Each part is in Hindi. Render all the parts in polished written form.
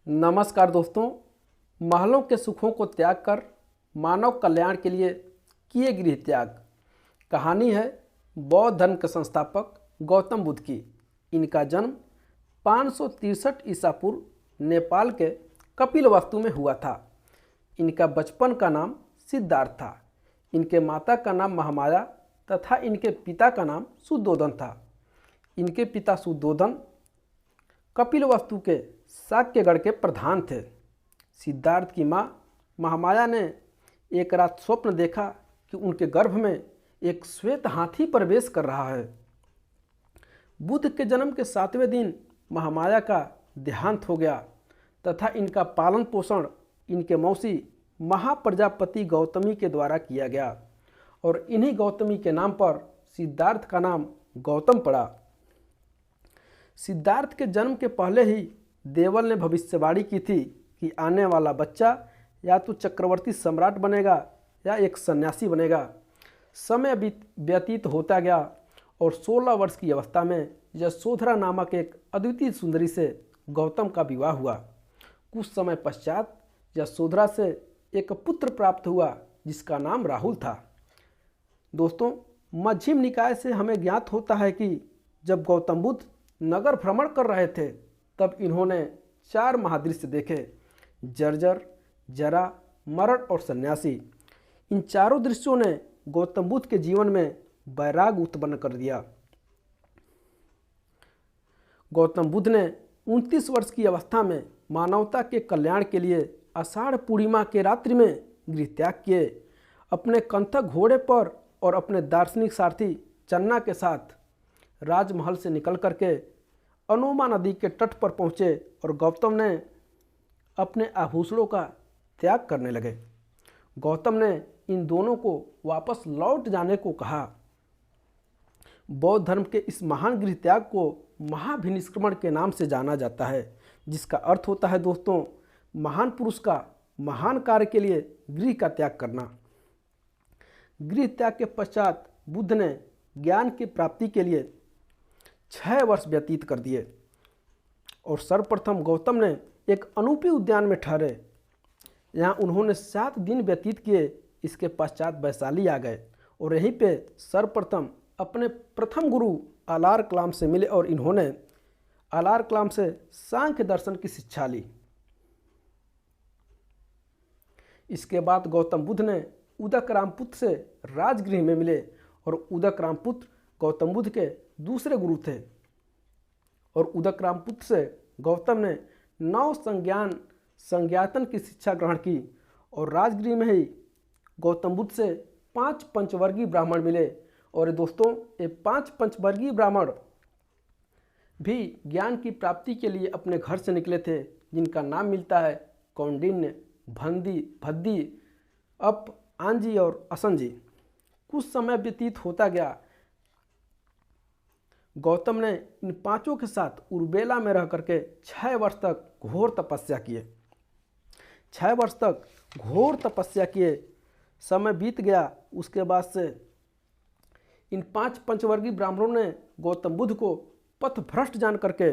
नमस्कार दोस्तों। महलों के सुखों को त्याग कर मानव कल्याण के लिए किए गृह त्याग कहानी है बौद्ध धर्म के संस्थापक गौतम बुद्ध की। इनका जन्म 563 ईसा पूर्व नेपाल के कपिलवस्तु में हुआ था। इनका बचपन का नाम सिद्धार्थ था। इनके माता का नाम महामाया तथा इनके पिता का नाम सुद्धोधन था। इनके पिता सुद्धोधन कपिलवस्तु के शाक्यगढ़ के प्रधान थे। सिद्धार्थ की माँ महामाया ने एक रात स्वप्न देखा कि उनके गर्भ में एक श्वेत हाथी प्रवेश कर रहा है। बुद्ध के जन्म के 7वें दिन महामाया का देहांत हो गया तथा इनका पालन पोषण इनके मौसी महाप्रजापति गौतमी के द्वारा किया गया और इन्हीं गौतमी के नाम पर सिद्धार्थ का नाम गौतम पड़ा। सिद्धार्थ के जन्म के पहले ही देवल ने भविष्यवाणी की थी कि आने वाला बच्चा या तो चक्रवर्ती सम्राट बनेगा या एक सन्यासी बनेगा। समय व्यतीत होता गया और 16 वर्ष की अवस्था में यशोधरा नामक एक अद्वितीय सुंदरी से गौतम का विवाह हुआ। कुछ समय पश्चात यशोधरा से एक पुत्र प्राप्त हुआ जिसका नाम राहुल था। दोस्तों, मध्यम निकाय से हमें ज्ञात होता है कि जब गौतम बुद्ध नगर भ्रमण कर रहे थे तब इन्होंने 4 महादृश्य देखे: जर्जर, जरा, मरण और सन्यासी। इन चारों दृश्यों ने गौतम बुद्ध के जीवन में वैराग उत्पन्न कर दिया। गौतम बुद्ध ने 29 वर्ष की अवस्था में मानवता के कल्याण के लिए आषाढ़ पूर्णिमा के रात्रि में गृह त्याग किए। अपने कंथक घोड़े पर और अपने दार्शनिक सारथी चन्ना के साथ राजमहल से निकल करके अनोमा नदी के तट पर पहुँचे और गौतम ने अपने आभूषणों का त्याग करने लगे। गौतम ने इन दोनों को वापस लौट जाने को कहा। बौद्ध धर्म के इस महान गृह त्याग को महाभिनिष्क्रमण के नाम से जाना जाता है, जिसका अर्थ होता है दोस्तों महान पुरुष का महान कार्य के लिए गृह का त्याग करना। गृह त्याग के पश्चात बुद्ध ने ज्ञान की प्राप्ति के लिए 6 वर्ष व्यतीत कर दिए और सर्वप्रथम गौतम ने एक अनूपी उद्यान में ठहरे। यहाँ उन्होंने 7 दिन व्यतीत किए। इसके पश्चात वैशाली आ गए और यहीं पे सर्वप्रथम अपने प्रथम गुरु अलार कलाम से मिले और इन्होंने अलार कलाम से सांख्य दर्शन की शिक्षा ली। इसके बाद गौतम बुद्ध ने उदक रामपुत्र से राजगृह में मिले और उदक रामपुत्र गौतम बुद्ध के दूसरे गुरु थे और उदक रामपुत्र से गौतम ने 9 संज्ञातन की शिक्षा ग्रहण की और राजगृह में ही गौतम बुद्ध से 5 पंचवर्गीय ब्राह्मण मिले। और दोस्तों, ये 5 पंचवर्गीय ब्राह्मण भी ज्ञान की प्राप्ति के लिए अपने घर से निकले थे, जिनका नाम मिलता है कौंडिन्य, भद्दी, अप, आंजी और असंजी। कुछ समय व्यतीत होता गया। गौतम ने इन 5 के साथ उर्बेला में रह करके 6 वर्ष तक घोर तपस्या किए। 6 वर्ष तक घोर तपस्या किए। समय बीत गया। उसके बाद से इन 5 पंचवर्गीय ब्राह्मणों ने गौतम बुद्ध को पथभ्रष्ट जान करके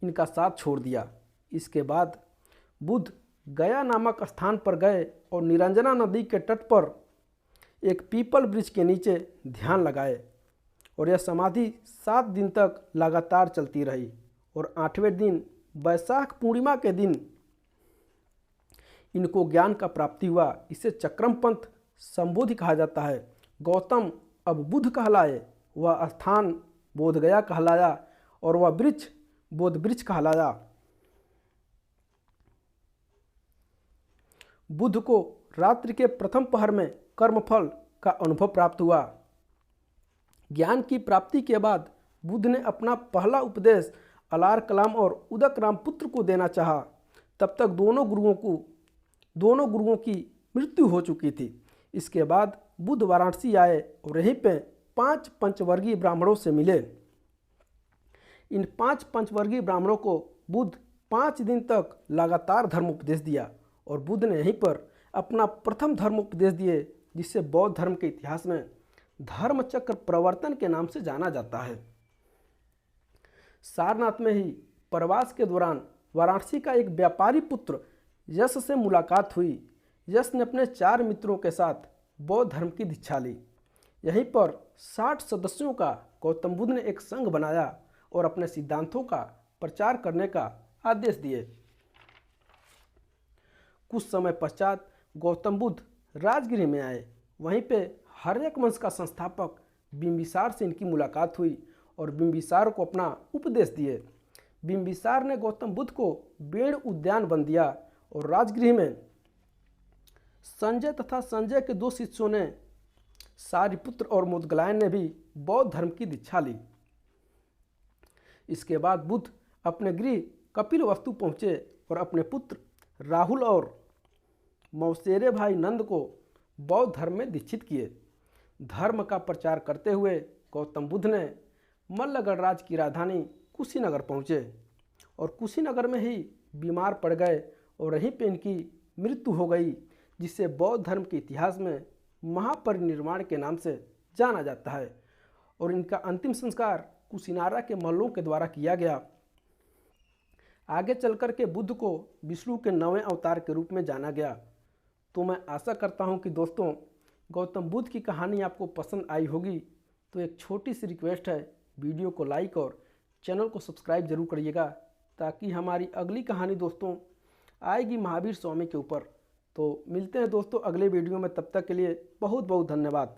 इनका साथ छोड़ दिया। इसके बाद बुद्ध गया नामक स्थान पर गए और निरंजना नदी के तट पर एक पीपल वृक्ष के नीचे ध्यान लगाए और यह समाधि 7 दिन तक लगातार चलती रही और 8वें दिन वैशाख पूर्णिमा के दिन इनको ज्ञान का प्राप्ति हुआ। इसे चक्रमपंथ संबोधि कहा जाता है। गौतम अब बुद्ध कहलाए। वह स्थान बोधगया कहलाया और वह वृक्ष बोध वृक्ष कहलाया। बुद्ध को रात्रि के प्रथम पहर में कर्मफल का अनुभव प्राप्त हुआ। ज्ञान की प्राप्ति के बाद बुद्ध ने अपना पहला उपदेश अलार कलाम और उदक रामपुत्र को देना चाहा। तब तक दोनों गुरुओं की मृत्यु हो चुकी थी। इसके बाद बुद्ध वाराणसी आए और यहीं पे 5 पंचवर्गीय ब्राह्मणों से मिले। इन 5 पंचवर्गीय ब्राह्मणों को बुद्ध 5 दिन तक लगातार धर्म उपदेश दिया और बुद्ध ने यहीं पर अपना प्रथम धर्म उपदेश दिए, जिसे बौद्ध धर्म के इतिहास में धर्मचक्र प्रवर्तन के नाम से जाना जाता है। सारनाथ में ही प्रवास के दौरान वाराणसी का एक व्यापारी पुत्र यश से मुलाकात हुई। यश ने अपने 4 मित्रों के साथ बौद्ध धर्म की दीक्षा ली। यहीं पर 60 सदस्यों का गौतम बुद्ध ने एक संघ बनाया और अपने सिद्धांतों का प्रचार करने का आदेश दिए। कुछ समय पश्चात गौतम बुद्ध राजगृह में आए। वहीं पे हर्यक वंश का संस्थापक बिंबिसार से इनकी मुलाकात हुई और बिंबिसार को अपना उपदेश दिए। बिंबिसार ने गौतम बुद्ध को बेड़ उद्यान बन दिया और राजगृह में संजय तथा संजय के 2 शिष्यों ने सारिपुत्र और मुदगलायन ने भी बौद्ध धर्म की दीक्षा ली। इसके बाद बुद्ध अपने गृह कपिलवस्तु पहुँचे और अपने पुत्र राहुल और मौसेरे भाई नंद को बौद्ध धर्म में दीक्षित किए। धर्म का प्रचार करते हुए गौतम बुद्ध ने मल्ल गणराज्य की राजधानी कुशीनगर पहुँचे और कुशीनगर में ही बीमार पड़ गए और यहीं पे इनकी मृत्यु हो गई, जिसे बौद्ध धर्म के इतिहास में महापरिनिर्वाण के नाम से जाना जाता है। और इनका अंतिम संस्कार कुशीनारा के मल्लों के द्वारा किया गया। आगे चलकर के बुद्ध को विष्णु के 9वें अवतार के रूप में जाना गया। तो मैं आशा करता हूं कि दोस्तों गौतम बुद्ध की कहानी आपको पसंद आई होगी। तो एक छोटी सी रिक्वेस्ट है, वीडियो को लाइक और चैनल को सब्सक्राइब जरूर करिएगा, ताकि हमारी अगली कहानी दोस्तों आएगी महावीर स्वामी के ऊपर। तो मिलते हैं दोस्तों अगले वीडियो में, तब तक के लिए बहुत बहुत धन्यवाद।